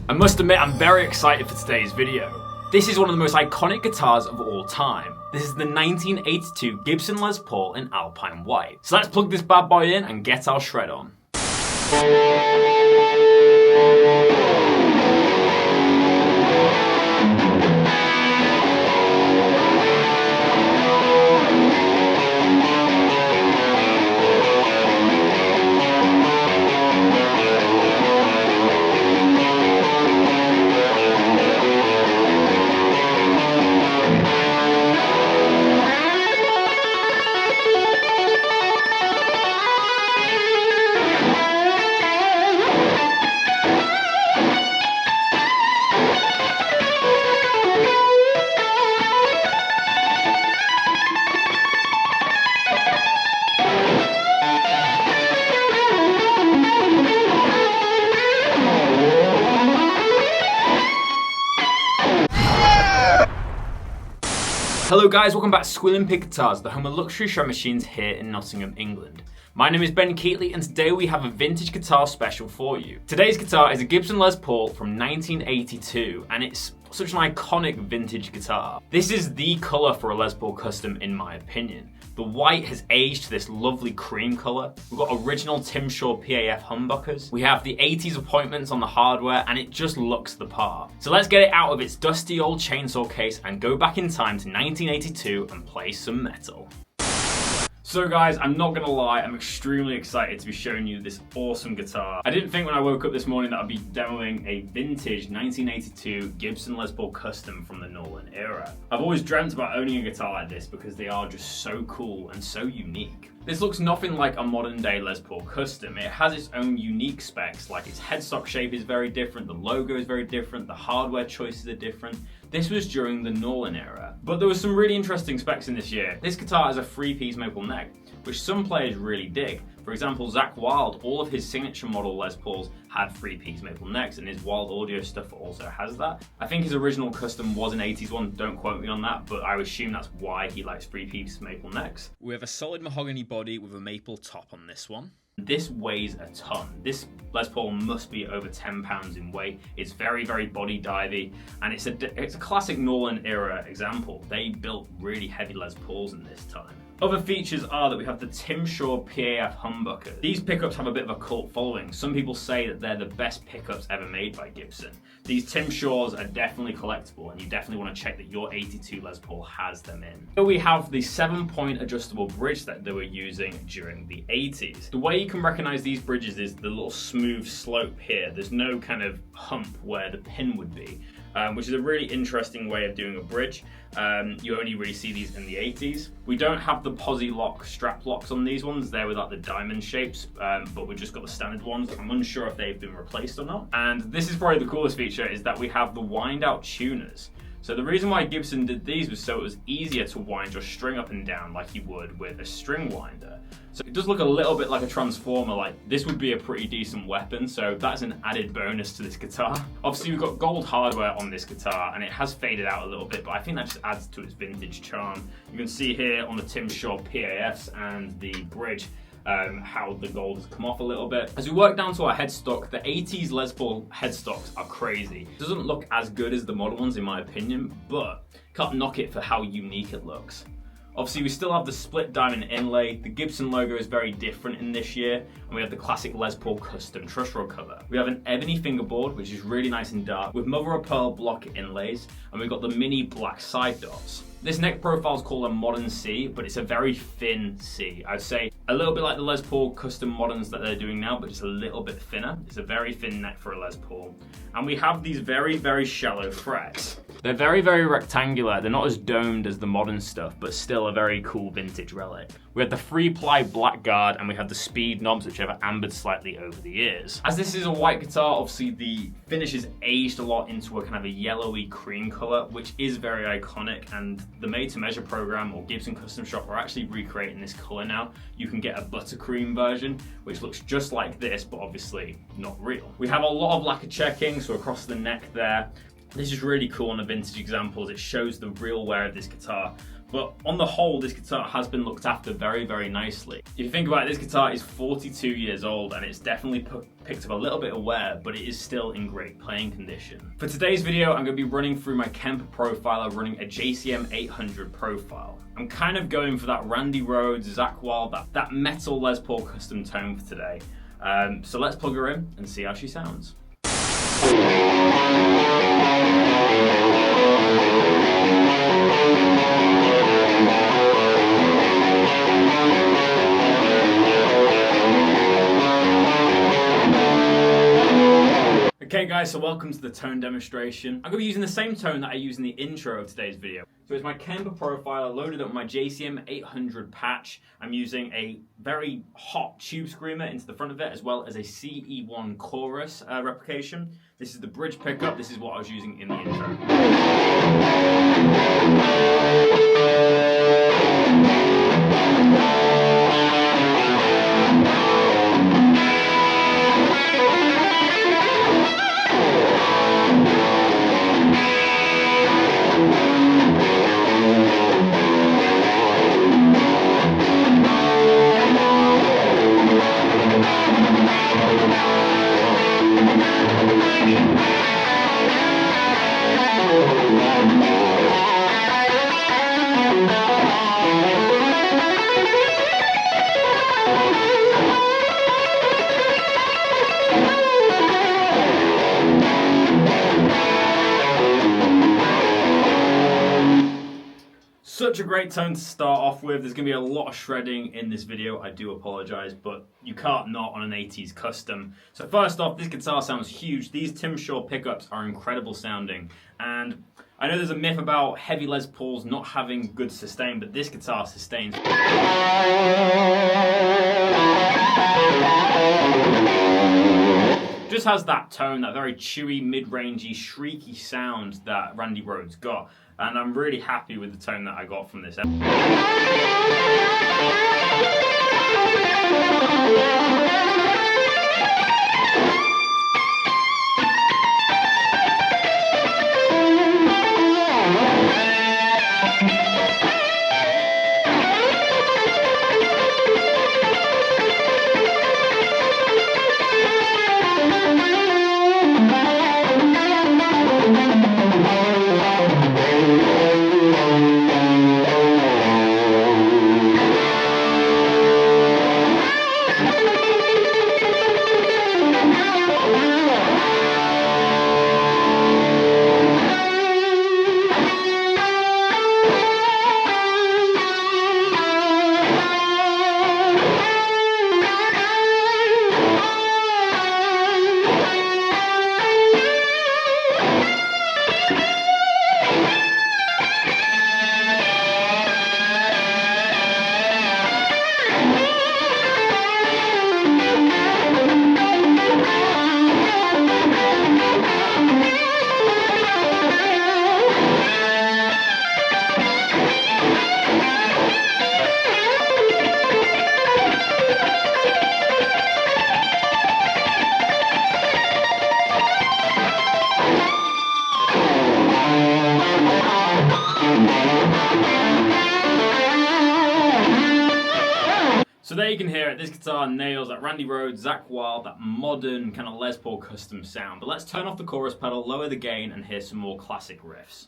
I must admit I'm very excited for today's video. This is one of the most iconic guitars of all time. This is the 1982 Gibson Les Paul in Alpine White. So let's plug this bad boy in and get our shred on. Hello guys, welcome back to Squealing Pig Guitars, the home of luxury shred machines here in Nottingham, England. My name is Ben Keightley and today we have a vintage guitar special for you. Today's guitar is a Gibson Les Paul from 1982 and it's such an iconic vintage guitar. This is the colour for a Les Paul Custom in my opinion. The white has aged to this lovely cream colour. We've got original Tim Shaw PAF humbuckers. We have the 80s appointments on the hardware and it just looks the part. So let's get it out of its dusty old chainsaw case and go back in time to 1982 and play some metal. So guys, I'm not gonna lie, I'm extremely excited to be showing you this awesome guitar. I didn't think when I woke up this morning that I'd be demoing a vintage 1982 Gibson Les Paul Custom from the Nolan era. I've always dreamt about owning a guitar like this because they are just so cool and so unique. This looks nothing like a modern day Les Paul Custom. It has its own unique specs, like its headstock shape is very different, the logo is very different, the hardware choices are different. This was during the Nolan era. But there was some really interesting specs in this year. This guitar has a 3-piece maple neck, which some players really dig. For example, Zakk Wylde, all of his signature model Les Pauls had 3-piece maple necks, and his Wild Audio stuff also has that. I think his original custom was an 80s one, don't quote me on that, but I assume that's why he likes 3-piece maple necks. We have a solid mahogany body with a maple top on this one. This weighs a ton. This Les Paul must be over 10 pounds in weight. It's very, very body divey, and it's a classic Nolan era example. They built really heavy Les Pauls in this time. Other features are that we have the Tim Shaw PAF humbucker. These pickups have a bit of a cult following. Some people say that they're the best pickups ever made by Gibson. These Tim Shaws are definitely collectible and you definitely want to check that your 82 Les Paul has them in. Here we have the 7-point adjustable bridge that they were using during the 80s. The way you can recognize these bridges is the little smooth slope here. There's no kind of hump where the pin would be. Which is a really interesting way of doing a bridge. You only really see these in the 80s. We don't have the posi lock strap locks on these ones. They're without the diamond shapes, but we've just got the standard ones. I'm unsure if they've been replaced or not. And this is probably the coolest feature, is that we have the wind out tuners. So the reason why Gibson did these was so it was easier to wind your string up and down like you would with a string winder. So it does look a little bit like a transformer, like this would be a pretty decent weapon, so that's an added bonus to this guitar. Obviously we've got gold hardware on this guitar and it has faded out a little bit, but I think that just adds to its vintage charm. You can see here on the Tim Shaw PAFs and the bridge how the gold has come off a little bit. As we work down to our headstock, the 80s Les Paul headstocks are crazy. It doesn't look as good as the modern ones in my opinion, but can't knock it for how unique it looks. Obviously we still have the split diamond inlay, the Gibson logo is very different in this year, and we have the classic Les Paul custom truss rod cover. We have an ebony fingerboard, which is really nice and dark, with mother of pearl block inlays, and we've got the mini black side dots. This neck profile is called a modern C, but it's a very thin C. I'd say a little bit like the Les Paul custom moderns that they're doing now, but just a little bit thinner. It's a very thin neck for a Les Paul. And we have these very, very shallow frets. They're very, very rectangular. They're not as domed as the modern stuff, but still a very cool vintage relic. We have the 3-ply black guard and we have the speed knobs, which have ambered slightly over the years. As this is a white guitar, obviously the finish is aged a lot into a kind of a yellowy cream color, which is very iconic, and the made to measure program or Gibson Custom Shop are actually recreating this color now. You can get a buttercream version, which looks just like this, but obviously not real. We have a lot of lacquer checking, so across the neck there. This is really cool on the vintage examples. It shows the real wear of this guitar. But on the whole, this guitar has been looked after very, very nicely. If you think about it, this guitar is 42 years old and it's definitely picked up a little bit of wear, but it is still in great playing condition. For today's video, I'm going to be running through my Kemper profiler running a JCM 800 profile. I'm kind of going for that Randy Rhoads, Zakk Wylde, that metal Les Paul custom tone for today. So let's plug her in and see how she sounds. Okay guys, so welcome to the tone demonstration. I'm going to be using the same tone that I used in the intro of today's video. So it's my Kemper profiler loaded up with my JCM 800 patch. I'm using a very hot tube screamer into the front of it, as well as a CE1 chorus replication. This is the bridge pickup. This is what I was using in the intro. Such a great tone to start off with. There's going to be a lot of shredding in this video. I do apologise, but you can't not on an 80s custom. So first off, this guitar sounds huge. These Tim Shaw pickups are incredible sounding. And I know there's a myth about heavy Les Pauls not having good sustain, but this guitar sustains. Just has that tone, that very chewy, mid-rangey, shrieky sound that Randy Rhoads got. And I'm really happy with the tone that I got from this. So there you can hear it, this guitar nails that Randy Rhoads, Zakk Wylde, that modern kind of Les Paul custom sound. But let's turn off the chorus pedal, lower the gain, and hear some more classic riffs.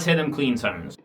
let's hear them clean tones.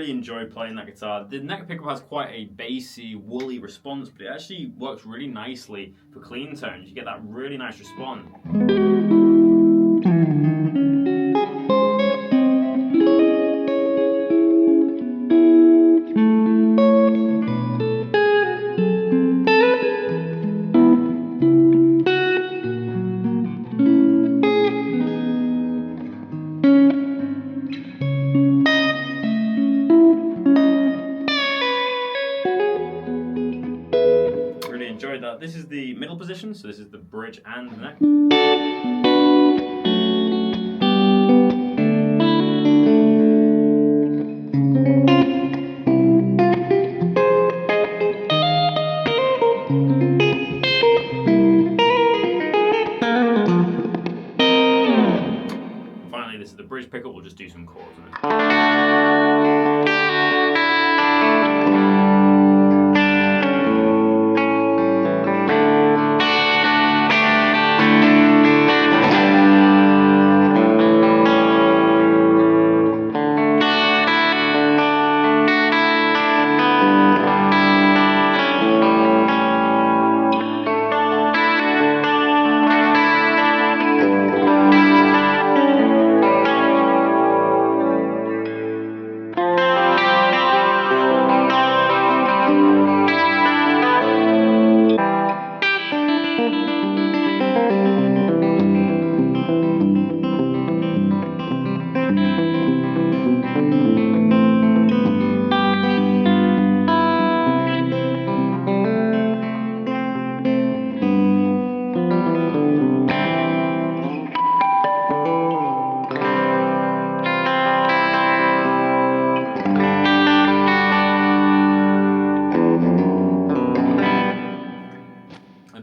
Enjoy playing that guitar. The neck pickup has quite a bassy, woolly response, but it actually works really nicely for clean tones. You get that really nice response. Enjoyed that. This is the middle position, so this is the bridge and the neck. And finally, this is the bridge pickup. We'll just do some chords on it.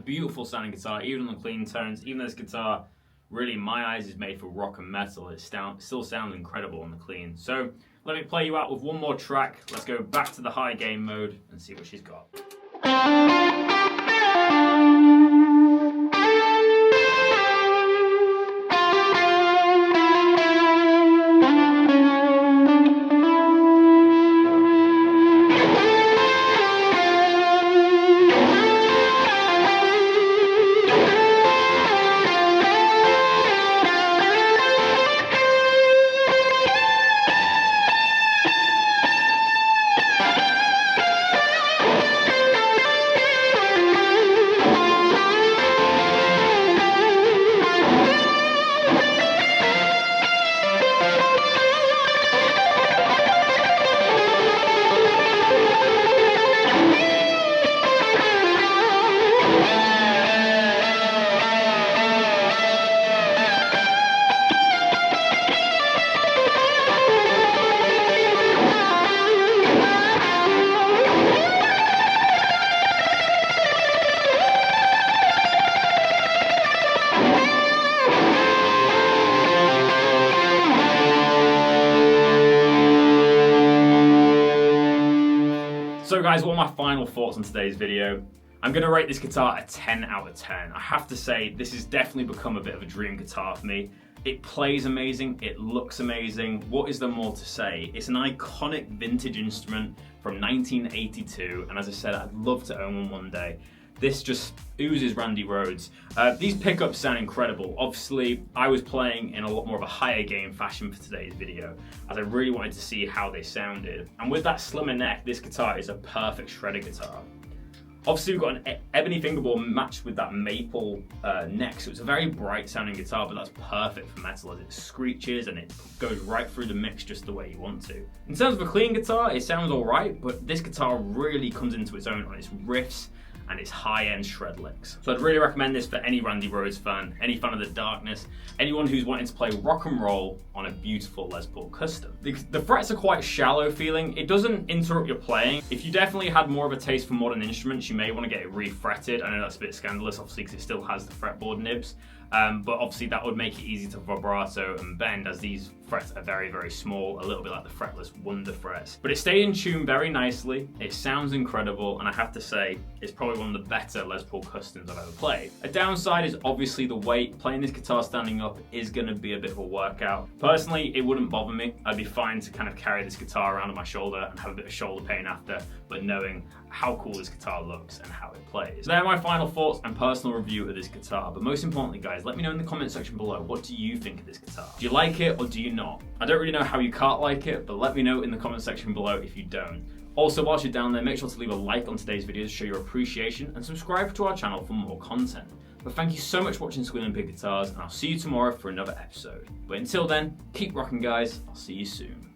Beautiful sounding guitar, even on the clean tones. Even though this guitar, really in my eyes, is made for rock and metal, it still sounds incredible on the clean. So let me play you out with one more track. Let's go back to the high gain mode and see what she's got. guys, what are my final thoughts on today's video? I'm going to rate this guitar a 10 out of 10. I have to say, this has definitely become a bit of a dream guitar for me. It plays amazing, it looks amazing. What is there more to say? It's an iconic vintage instrument from 1982, and as I said, I'd love to own one day. This just oozes Randy Rhoads. These pickups sound incredible. Obviously, I was playing in a lot more of a higher gain fashion for today's video, as I really wanted to see how they sounded. And with that slimmer neck, this guitar is a perfect shredder guitar. Obviously, we've got an ebony fingerboard matched with that maple neck, so it's a very bright sounding guitar, but that's perfect for metal as it screeches and it goes right through the mix just the way you want to. In terms of a clean guitar, it sounds alright, but this guitar really comes into its own on its riffs and its high-end shred licks. So I'd really recommend this for any Randy Rhoads fan, any fan of the darkness, anyone who's wanting to play rock and roll on a beautiful Les Paul Custom. The frets are quite shallow feeling. It doesn't interrupt your playing. If you definitely had more of a taste for modern instruments, you may want to get it re-fretted. I know that's a bit scandalous, obviously, because it still has the fretboard nibs. But obviously that would make it easy to vibrato and bend, as these frets are very, very small, a little bit like the fretless Wonder frets. But it stayed in tune very nicely, it sounds incredible, and I have to say, it's probably one of the better Les Paul Customs I've ever played. A downside is obviously the weight. Playing this guitar standing up is going to be a bit of a workout. Personally, it wouldn't bother me. I'd be fine to kind of carry this guitar around on my shoulder and have a bit of shoulder pain after, but knowing how cool this guitar looks and how it plays. They're my final thoughts and personal review of this guitar, but most importantly, guys, let me know in the comment section below, what do you think of this guitar? Do you like it or do you not? I don't really know how you can't like it, but let me know in the comment section below if you don't. Also, whilst you're down there, make sure to leave a like on today's video to show your appreciation and subscribe to our channel for more content. But thank you so much for watching Squealing Pig Guitars, and I'll see you tomorrow for another episode. But until then, keep rocking, guys. I'll see you soon.